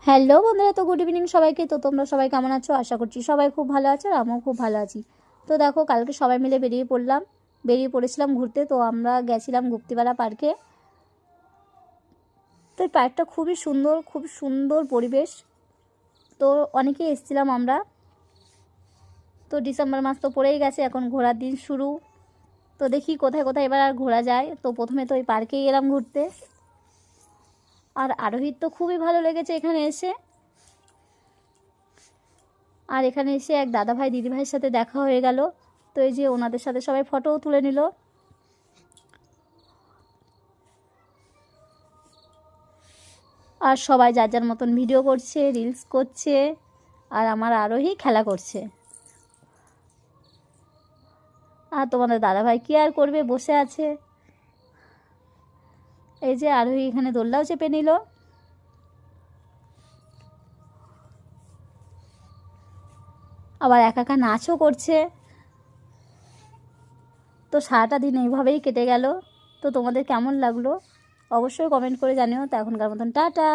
Hello বন্ধুরা, তো good evening সবাইকে। তো তোমরা সবাই কেমন আছো? আশা করছি সবাই খুব ভালো আছো, আর আমিও খুব ভালো আছি। তো দেখো, কালকে সবাই মিলে বেরিয়ে পড়েছিলাম ঘুরতে। তো আমরা গেছিলাম গুপ্তিপাড়া পার্কে। তো এই পার্কটা খুবই সুন্দর, খুব সুন্দর পরিবেশ। তো অনেকেই এসেছিলাম আমরা। তো ডিসেম্বর মাস তো পড়েই গেছে, এখন ঘোরার দিন শুরু। তো দেখি কোথায় কোথায় এবার আর ঘোরা যায়। তো প্রথমে তো ওই পার্কেই এলাম ঘুরতে। আর আরোহীর তো খুবই ভালো লেগেছে এখানে এসে। আর এখানে এসে এক দাদাভাই দিদিভাইয়ের সাথে দেখা হয়ে গেল। তো এই যে ওনাদের সাথে সবাই ফটোও তুলে নিল। আর সবাই যার যার মতন ভিডিও করছে, রিলস করছে। আর আমার আরোহী খেলা করছে। আর তোমাদের দাদাভাই কি আর করবে, বসে আছে। এই যে আরোহী এখানে দোলনাও চেপে নিল। আবার একা একা নাচও করছে। তো সারাটা দিন এইভাবেই কেটে গেল। তো তোমাদের কেমন লাগলো অবশ্যই কমেন্ট করে জানিও। তো এখনকার মতন টাটা।